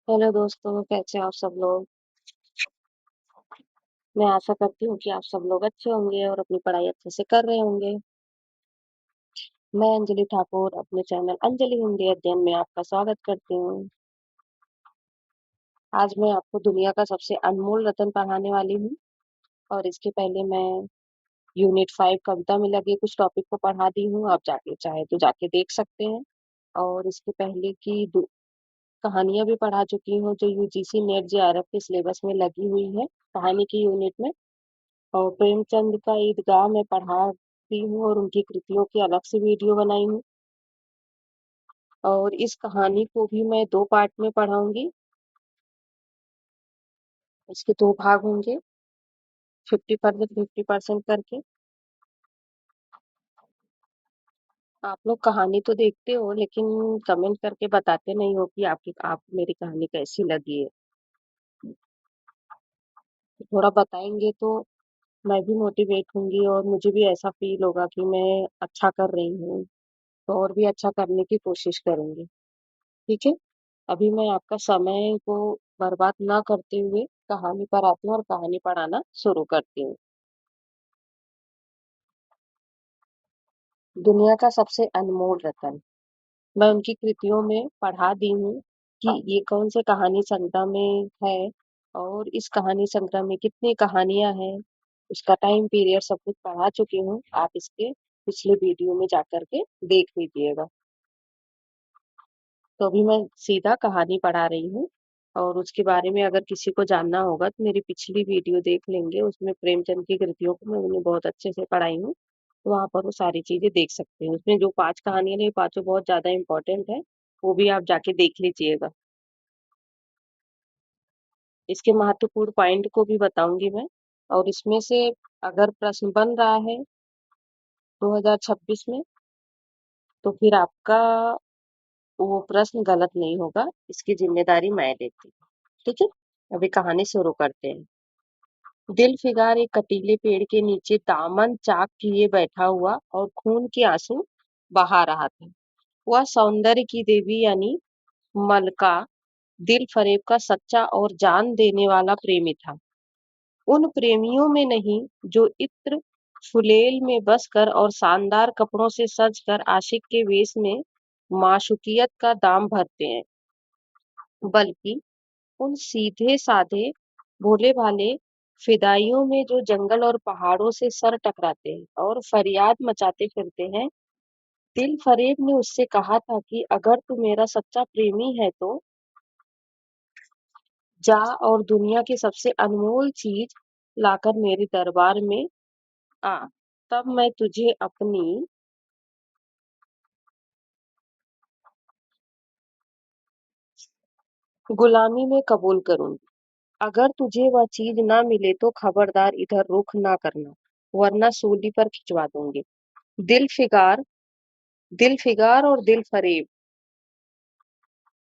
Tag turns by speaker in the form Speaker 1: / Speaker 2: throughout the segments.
Speaker 1: Hello दोस्तों, कैसे हैं आप सब लोग। मैं आशा करती हूँ कि आप सब लोग अच्छे होंगे और अपनी पढ़ाई अच्छे से कर रहे होंगे। मैं अंजलि ठाकुर अपने चैनल अंजलि हिंदी अध्ययन में आपका स्वागत करती हूँ। आज मैं आपको दुनिया का सबसे अनमोल रत्न पढ़ाने वाली हूँ। और इसके पहले मैं यूनिट 5 कविता में लगे कुछ टॉपिक को पढ़ा दी हूँ। आप जाके चाहे तो जाके देख सकते हैं। और इसके पहले की कहानियां भी पढ़ा चुकी हूँ जो यूजीसी नेट जेआरएफ के सिलेबस में लगी हुई है कहानी की यूनिट में। और प्रेमचंद का ईदगाह मैं पढ़ाती हूँ और उनकी कृतियों की अलग से वीडियो बनाई हूँ। और इस कहानी को भी मैं 2 पार्ट में पढ़ाऊंगी। इसके 2 भाग होंगे, 50% 50% करके। आप लोग कहानी तो देखते हो लेकिन कमेंट करके बताते नहीं हो कि आप मेरी कहानी कैसी लगी है। थोड़ा बताएंगे तो मैं भी मोटिवेट होंगी और मुझे भी ऐसा फील होगा कि मैं अच्छा कर रही हूँ। तो और भी अच्छा करने की कोशिश करूंगी। ठीक है। अभी मैं आपका समय को बर्बाद ना करते हुए कहानी पर आती हूँ और कहानी पढ़ाना शुरू करती हूँ। दुनिया का सबसे अनमोल रतन। मैं उनकी कृतियों में पढ़ा दी हूँ कि ये कौन से कहानी संग्रह में है और इस कहानी संग्रह में कितनी कहानियां हैं। उसका टाइम पीरियड सब कुछ पढ़ा चुकी हूँ। आप इसके पिछले वीडियो में जाकर के देख लीजिएगा। तो अभी मैं सीधा कहानी पढ़ा रही हूँ। और उसके बारे में अगर किसी को जानना होगा तो मेरी पिछली वीडियो देख लेंगे। उसमें प्रेमचंद की कृतियों को मैं उन्हें बहुत अच्छे से पढ़ाई हूँ। तो वहां पर वो सारी चीजें देख सकते हैं। उसमें जो 5 कहानियां हैं, ये पांचों बहुत ज्यादा इंपॉर्टेंट है। वो भी आप जाके देख लीजिएगा। इसके महत्वपूर्ण पॉइंट को भी बताऊंगी मैं। और इसमें से अगर प्रश्न बन रहा है 2026 में, तो फिर आपका वो प्रश्न गलत नहीं होगा। इसकी जिम्मेदारी मैं लेती हूँ। ठीक है। अभी कहानी शुरू करते हैं। दिल फिगार एक कटीले पेड़ के नीचे दामन चाक किए बैठा हुआ और खून के आंसू बहा रहा था। वह सौंदर्य की देवी यानी मलका दिल फरेब का सच्चा और जान देने वाला प्रेमी था। उन प्रेमियों में नहीं जो इत्र फुलेल में बसकर और शानदार कपड़ों से सजकर आशिक के वेश में माशूकियत का दाम भरते हैं, बल्कि उन सीधे साधे भोले भाले फिदाइयों में जो जंगल और पहाड़ों से सर टकराते हैं और फरियाद मचाते फिरते हैं। दिल फरेब ने उससे कहा था कि अगर तू मेरा सच्चा प्रेमी है तो जा और दुनिया की सबसे अनमोल चीज लाकर मेरे दरबार में आ। तब मैं तुझे अपनी गुलामी में कबूल करूंगी। अगर तुझे वह चीज ना मिले तो खबरदार इधर रुख ना करना, वरना सूली पर खिंचवा दूंगी। दिल फिगार दिल फिगार और दिल फरेब।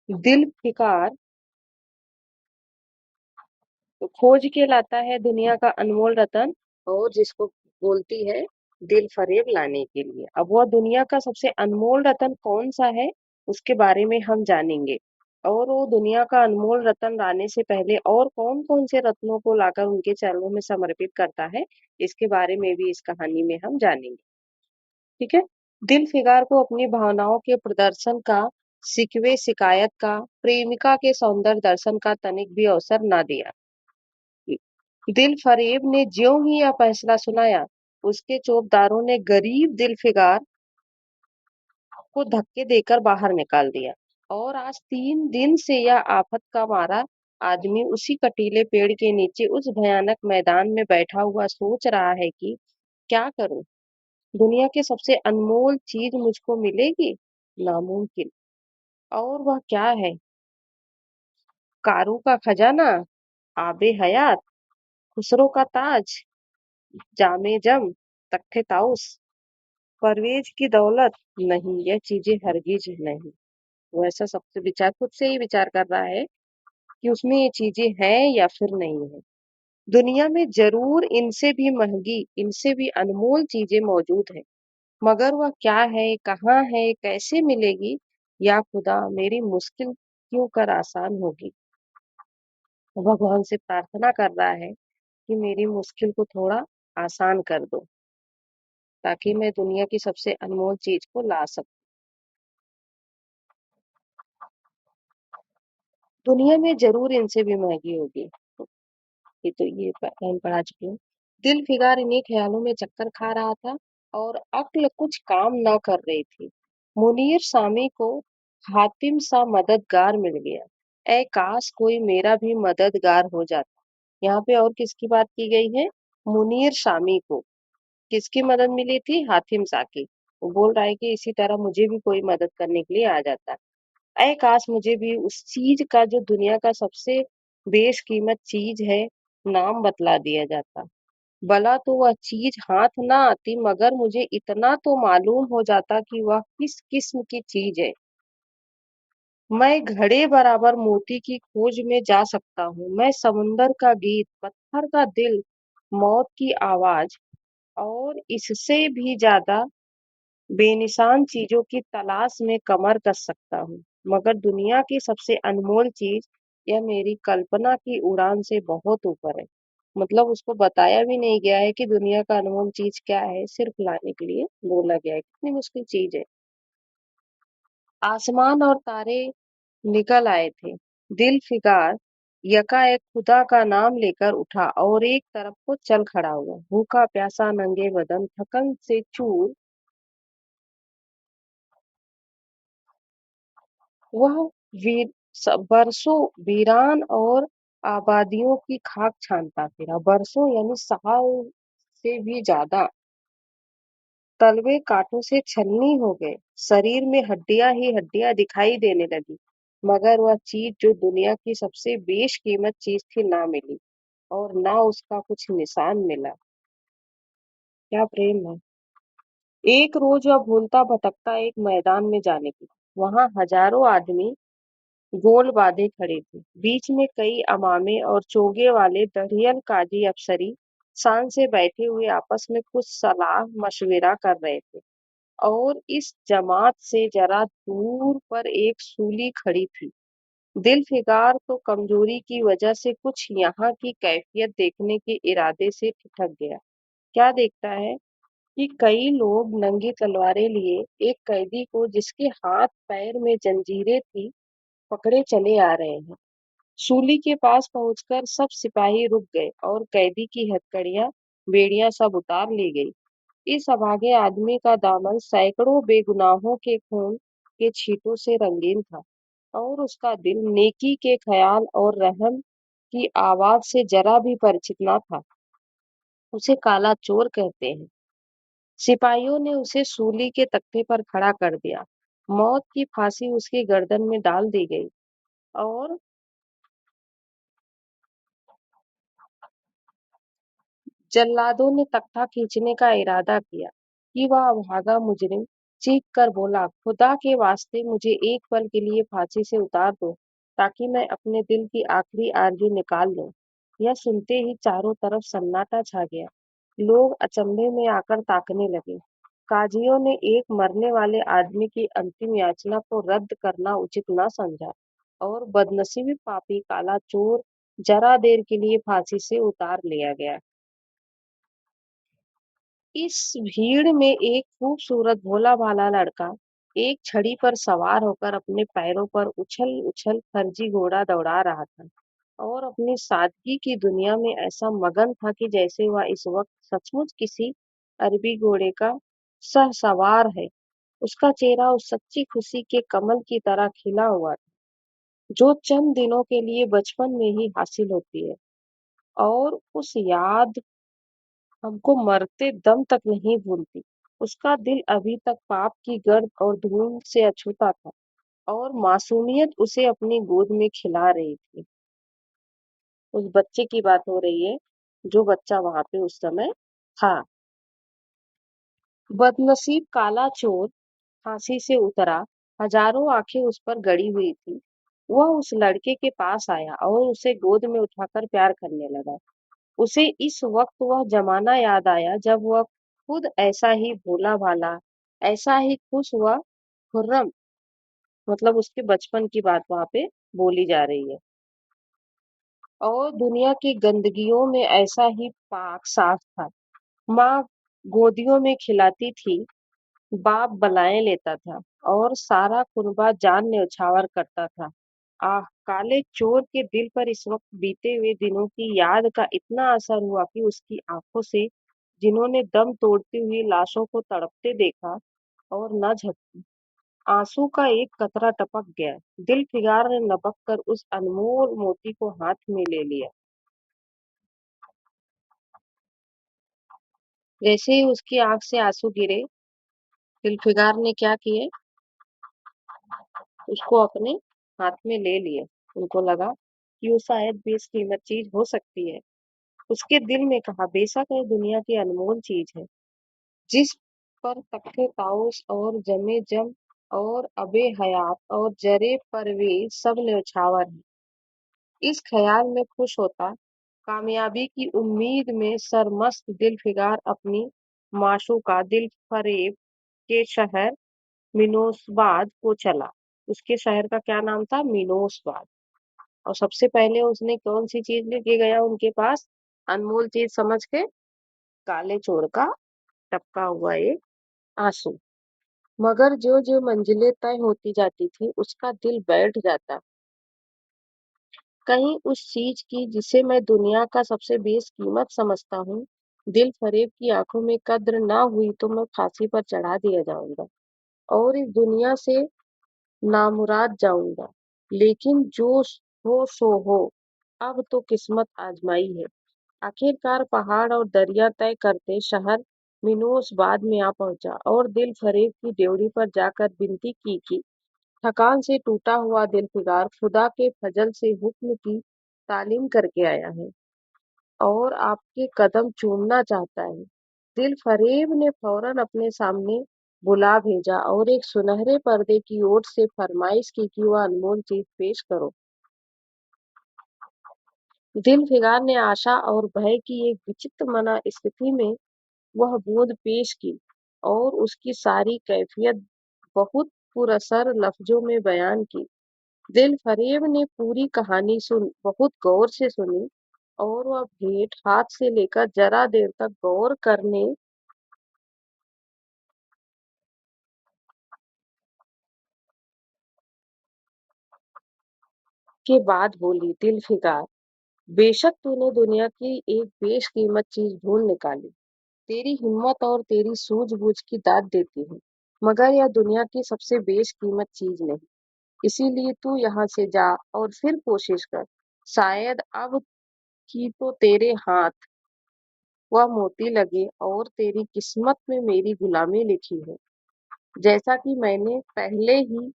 Speaker 1: दिल फिकार तो खोज के लाता है दुनिया का अनमोल रतन, और जिसको बोलती है दिल फरेब लाने के लिए। अब वह दुनिया का सबसे अनमोल रतन कौन सा है, उसके बारे में हम जानेंगे। और वो दुनिया का अनमोल रतन लाने से पहले और कौन कौन से रत्नों को लाकर उनके चरणों में समर्पित करता है, इसके बारे में भी इस कहानी में हम जानेंगे। ठीक है। दिल फिगार को अपनी भावनाओं के प्रदर्शन का, सिकवे शिकायत का, प्रेमिका के सौंदर्य दर्शन का तनिक भी अवसर ना दिया। दिल फरेब ने ज्यों ही यह फैसला सुनाया, उसके चौबदारों ने गरीब दिल फिगार को धक्के देकर बाहर निकाल दिया। और आज 3 दिन से यह आफत का मारा आदमी उसी कटीले पेड़ के नीचे उस भयानक मैदान में बैठा हुआ सोच रहा है कि क्या करूं, दुनिया की सबसे अनमोल चीज मुझको मिलेगी? नामुमकिन। और वह क्या है? कारू का खजाना, आबे हयात, खुसरो का ताज, जामे जम, तख्ते ताउस, परवेज की दौलत? नहीं, यह चीजें हरगिज नहीं। वो ऐसा सबसे विचार खुद से ही विचार कर रहा है कि उसमें ये चीजें हैं या फिर नहीं है। दुनिया में जरूर इनसे भी महंगी, इनसे भी अनमोल चीजें मौजूद है, मगर वह क्या है, कहाँ है, कैसे मिलेगी? या खुदा, मेरी मुश्किल क्यों कर आसान होगी। वो भगवान से प्रार्थना कर रहा है कि मेरी मुश्किल को थोड़ा आसान कर दो, ताकि मैं दुनिया की सबसे अनमोल चीज को ला सकूं। दुनिया में जरूर इनसे भी महंगी होगी। ये तो ये टाइम पढ़ा चुकी हूँ। दिल फिगार इन्हीं ख्यालों में चक्कर खा रहा था और अक्ल कुछ काम न कर रही थी। मुनीर सामी को हातिम सा मददगार मिल गया। ऐ काश कोई मेरा भी मददगार हो जाता। यहाँ पे और किसकी बात की गई है? मुनीर शामी को किसकी मदद मिली थी? हातिम सा की। वो बोल रहा है कि इसी तरह मुझे भी कोई मदद करने के लिए आ जाता। ऐ काश मुझे भी उस चीज का जो दुनिया का सबसे बेशकीमत चीज है नाम बतला दिया जाता। भला तो वह चीज हाथ ना आती, मगर मुझे इतना तो मालूम हो जाता कि वह किस किस्म की चीज है। मैं घड़े बराबर मोती की खोज में जा सकता हूँ। मैं समुंदर का गीत, पत्थर का दिल, मौत की आवाज और इससे भी ज्यादा बेनिशान चीजों की तलाश में कमर कस सकता हूँ। मगर दुनिया की सबसे अनमोल चीज यह मेरी कल्पना की उड़ान से बहुत ऊपर है। मतलब उसको बताया भी नहीं गया है कि दुनिया का अनमोल चीज क्या है, सिर्फ लाने के लिए बोला गया है। कितनी मुश्किल चीज है। आसमान और तारे निकल आए थे। दिल फिगार यकाएक खुदा का नाम लेकर उठा और एक तरफ को चल खड़ा हुआ। भूखा प्यासा नंगे बदन थकन से चूर वह वीर बरसों वीरान और आबादियों की खाक छानता फिरा। बरसों यानी साल से भी ज्यादा। तलवे कांटों से छलनी हो गए। शरीर में हड्डियां ही हड्डियां दिखाई देने लगी। मगर वह चीज जो दुनिया की सबसे बेशकीमत चीज थी ना मिली, और ना उसका कुछ निशान मिला। क्या प्रेम है। एक रोज वह भूलता भटकता एक मैदान में जाने की। वहां हजारों आदमी गोल बांधे खड़े थे। बीच में कई अमामे और चोगे वाले दढ़ियल काजी अफसरी शान से बैठे हुए आपस में कुछ सलाह मशविरा कर रहे थे। और इस जमात से जरा दूर पर एक सूली खड़ी थी। दिल फिगार तो कमजोरी की वजह से कुछ यहाँ की कैफियत देखने के इरादे से ठिठक गया। क्या देखता है कि कई लोग नंगी तलवारें लिए एक कैदी को, जिसके हाथ पैर में जंजीरें थी, पकड़े चले आ रहे हैं। सूली के पास पहुंचकर सब सिपाही रुक गए और कैदी की हथकड़ियां बेड़ियां सब उतार ली गई। इस अभागे आदमी का दामन सैकड़ों बेगुनाहों के खून के छींटों से रंगीन था, और उसका दिल नेकी के ख्याल और रहम की आवाज से जरा भी परिचित न था। उसे काला चोर कहते हैं। सिपाहियों ने उसे सूली के तख्ते पर खड़ा कर दिया। मौत की फांसी उसकी गर्दन में डाल दी गई और जल्लादों ने तख्ता खींचने का इरादा किया कि वह अभागा मुजरिम चीख कर बोला, खुदा के वास्ते मुझे एक पल के लिए फांसी से उतार दो, ताकि मैं अपने दिल की आखिरी आरज़ू निकाल लूं। यह सुनते ही चारों तरफ सन्नाटा छा गया। लोग अचंभे में आकर ताकने लगे। काजियों ने एक मरने वाले आदमी की अंतिम याचना को रद्द करना उचित न समझा, और बदनसीब पापी काला चोर जरा देर के लिए फांसी से उतार लिया गया। इस भीड़ में एक खूबसूरत भोला-भाला लड़का एक छड़ी पर सवार होकर अपने पैरों पर उछल-उछल फर्जी घोड़ा दौड़ा रहा था, और अपनी सादगी की दुनिया में ऐसा मगन था कि जैसे वह इस वक्त सचमुच किसी अरबी घोड़े का सहसवार है। उसका चेहरा उस सच्ची खुशी के कमल की तरह खिला हुआ था, जो चंद दिनों के लिए बचपन में ही हासिल होती है, और उस याद हमको मरते दम तक नहीं भूलती। उसका दिल अभी तक पाप की गर्द और धूल से अछूता था, और मासूमियत उसे अपनी गोद में खिला रही थी। उस बच्चे की बात हो रही है, जो बच्चा वहां पे उस समय था। बदनसीब काला चोर फांसी से उतरा। हजारों आंखें उस पर गड़ी हुई थी। वह उस लड़के के पास आया और उसे गोद में उठाकर प्यार करने लगा। उसे इस वक्त वह जमाना याद आया जब वह खुद ऐसा ही भोला भाला, ऐसा ही खुश हुआ खुर्रम, मतलब उसके बचपन की बात वहां पे बोली जा रही है। और दुनिया की गंदगियों में ऐसा ही पाक साफ था। माँ गोदियों में खिलाती थी, बाप बलाएं लेता था और सारा कुनबा जान न्यौछावर करता था। आह, काले चोर के दिल पर इस वक्त बीते हुए दिनों की याद का इतना असर हुआ कि उसकी आंखों से जिन्होंने दम तोड़ती हुई लाशों को तड़पते देखा और न झपकी, आंसू का एक कतरा टपक गया। दिल फिगार ने लपक कर उस अनमोल मोती को हाथ में ले लिया। जैसे ही उसकी आंख से आंसू गिरे, दिलफिगार ने क्या किए, उसको अपने हाथ में ले लिए। उनको लगा कि वो शायद बेशकीमत चीज हो सकती है। उसके दिल में कहा, बेशक है दुनिया की अनमोल चीज है, जिस पर तख्ते ताउस और जमे जम और अबे हयात और जरे परवेज सब न्यौछावर है। इस ख्याल में खुश होता, कामयाबी की उम्मीद में सरमस्त दिलफिगार अपनी माशूका दिल फरेब के शहर मिनोसबाद को चला। उसके शहर का क्या नाम था? मिनोसबाद। और सबसे पहले उसने कौन सी चीज लेके गया उनके पास? अनमोल चीज समझ के, काले चोर का टपका हुआ एक आंसू। मगर जो जो मंजिलें तय होती जाती थी, उसका दिल बैठ जाता कहीं उस चीज की जिसे मैं दुनिया का सबसे बेशकीमत समझता हूँ। दिल फरेब की आंखों में कद्र ना हुई तो मैं फांसी पर चढ़ा दिया जाऊंगा और इस दुनिया से नामुराद जाऊंगा। लेकिन जो हो सो हो, अब तो किस्मत आजमाई है। आखिरकार पहाड़ और दरिया तय करते शहर मिनोस बाद में आ पहुंचा और दिल फरेब की ड्योढ़ी पर जाकर विनती की कि थकान से टूटा हुआ दिल फिगार खुदा के फजल से हुक्म की तालीम करके आया है और आपके कदम चूमना चाहता है। दिल फरेब ने फौरन अपने सामने बुला भेजा और एक सुनहरे पर्दे की ओर से फरमाइश की कि वह अनमोल चीज पेश करो। दिल फिगार ने आशा और भय की एक विचित्र मना स्थिति में वह बूंद पेश की और उसकी सारी कैफियत बहुत पुरअसर लफ्जों में बयान की। दिल फरेब ने पूरी कहानी बहुत गौर से सुनी और वह भेंट हाथ से लेकर जरा देर तक गौर करने के बाद बोली, दिल फिगार, बेशक तूने दुनिया की एक बेशकीमत चीज ढूंढ निकाली। तेरी हिम्मत और तेरी सूझबूझ की दाद देती हूँ, मगर यह दुनिया की सबसे बेशकीमत चीज नहीं। इसीलिए तू यहाँ से जा और फिर कोशिश कर। शायद अब की तो तेरे हाथ वह मोती लगे और तेरी किस्मत में मेरी गुलामी लिखी हो। जैसा कि मैंने पहले ही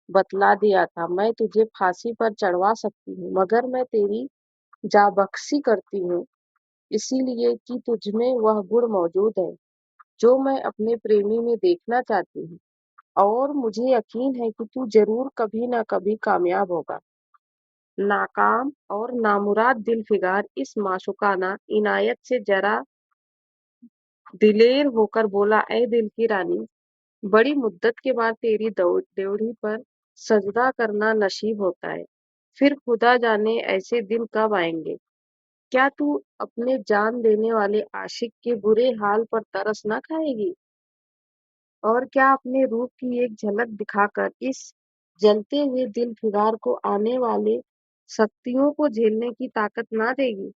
Speaker 1: बतला दिया था, मैं तुझे फांसी पर चढ़वा सकती हूँ, मगर मैं तेरी जाबख्शी करती हूँ इसीलिए कि तुझमें वह गुण मौजूद है जो मैं अपने प्रेमी में देखना चाहती हूँ और मुझे यकीन है कि तू जरूर कभी ना कभी कामयाब होगा। नाकाम और नामुराद दिल फिगार इस माशुकाना इनायत से जरा दिलेर होकर बोला, ए दिल की रानी, बड़ी मुद्दत के बाद तेरी ड्योढ़ी पर सजदा करना नसीब होता है। फिर खुदा जाने ऐसे दिन कब आएंगे। क्या तू अपने जान देने वाले आशिक के बुरे हाल पर तरस न खाएगी और क्या अपने रूप की एक झलक दिखाकर इस जलते हुए दिल फिगार को आने वाले शक्तियों को झेलने की ताकत ना देगी।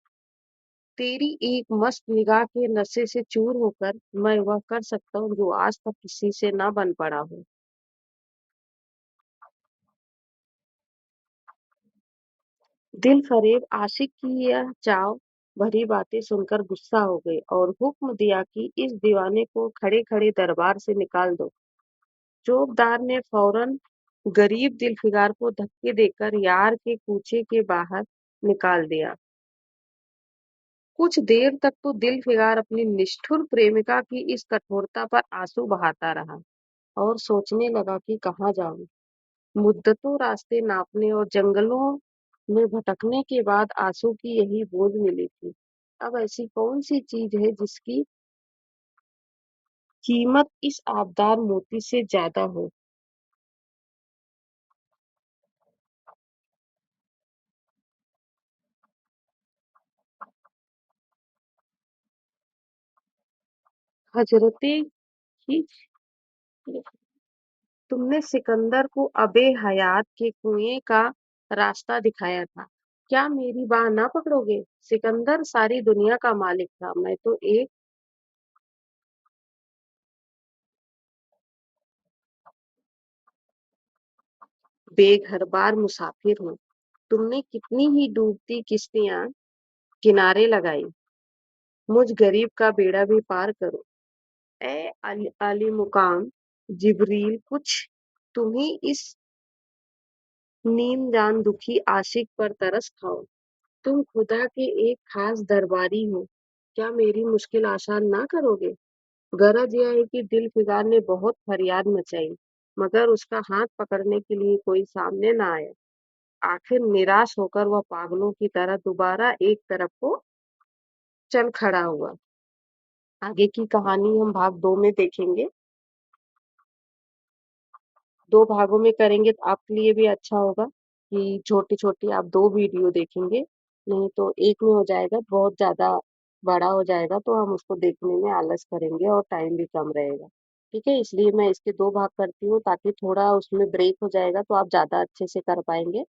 Speaker 1: तेरी एक मस्त निगाह के नशे से चूर होकर मैं वह कर सकता हूँ जो आज तक किसी से ना बन पड़ा हो। दिल फरेब आशिक की यह चाव भरी बातें सुनकर गुस्सा हो गए और हुक्म दिया कि इस दीवाने को खड़े खड़े दरबार से निकाल दो। चौकीदार ने फौरन गरीब दिलफिगार को धक्के देकर यार के कूचे के बाहर निकाल दिया। कुछ देर तक तो दिलफिगार अपनी निष्ठुर प्रेमिका की इस कठोरता पर आंसू बहाता रहा और सोचने लगा कि कहाँ जाऊं। मुद्दतों रास्ते नापने और जंगलों में भटकने के बाद आंसू की यही बूंद मिली थी। अब ऐसी कौन सी चीज है जिसकी कीमत इस आबदार मोती से ज्यादा हो। हजरते की तुमने सिकंदर को अबे हयात के कुएं का रास्ता दिखाया था। क्या मेरी बाह ना पकड़ोगे? सिकंदर सारी दुनिया का मालिक था, मैं तो एक बेघरबार मुसाफिर हूँ। तुमने कितनी ही डूबती किश्तियां किनारे लगाई, मुझ गरीब का बेड़ा भी पार करो। ए अली मुकाम जिब्रील, कुछ तुम ही इस नीम जान दुखी आशिक पर तरस खाओ। तुम खुदा के एक खास दरबारी हो, क्या मेरी मुश्किल आसान ना करोगे? गरज यह है कि दिल फिगार ने बहुत फरियाद मचाई, मगर उसका हाथ पकड़ने के लिए कोई सामने ना आया। आखिर निराश होकर वह पागलों की तरह दोबारा एक तरफ को चल खड़ा हुआ। आगे की कहानी हम भाग 2 में देखेंगे। 2 भागों में करेंगे तो आपके लिए भी अच्छा होगा कि छोटी-छोटी आप 2 वीडियो देखेंगे, नहीं तो एक में हो जाएगा, बहुत ज़्यादा बड़ा हो जाएगा तो हम उसको देखने में आलस करेंगे और टाइम भी कम रहेगा। ठीक है? इसलिए मैं इसके 2 भाग करती हूँ ताकि थोड़ा उसमें ब्रेक हो जाएगा तो आप ज़्यादा अच्छे से कर पाएँगे।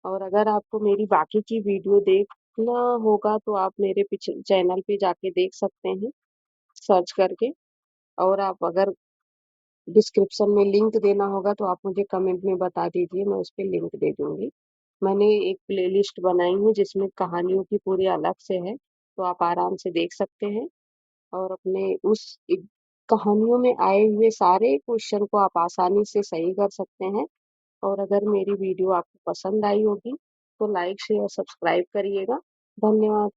Speaker 1: और अगर आपको मेरी बाकी की वीडियो देखना होगा तो आप मेरे चैनल पे जाके देख सकते हैं, सर्च करके। और आप अगर डिस्क्रिप्शन में लिंक देना होगा तो आप मुझे कमेंट में बता दीजिए, मैं उस पे लिंक दे दूँगी। मैंने एक प्लेलिस्ट बनाई है जिसमें कहानियों की पूरी अलग से है, तो आप आराम से देख सकते हैं और अपने उस कहानियों में आए हुए सारे क्वेश्चन को आप आसानी से सही कर सकते हैं। और अगर मेरी वीडियो आपको पसंद आई होगी तो लाइक शेयर सब्सक्राइब करिएगा। धन्यवाद।